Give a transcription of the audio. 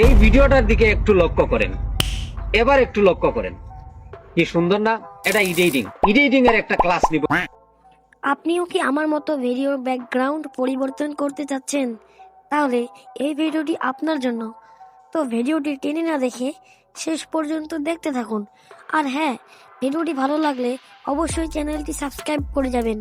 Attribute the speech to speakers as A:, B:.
A: এই ভিডিওটার দিকে একটু লক্ষ্য করেন, এবার একটু লক্ষ্য করেন, কি সুন্দর না? এটা এডিটিং এর একটা ক্লাস নিব।
B: আপনিও কি আমার মতো ভিডিওর ব্যাকগ্রাউন্ড পরিবর্তন করতে চাচ্ছেন? তাহলে এই ভিডিওটি আপনার জন্য। তো ভিডিওটি টেনে না দেখে শেষ পর্যন্ত দেখতে থাকুন। আর হ্যাঁ, ভিডিওটি ভালো লাগলে অবশ্যই চ্যানেলটি সাবস্ক্রাইব করে যাবেন।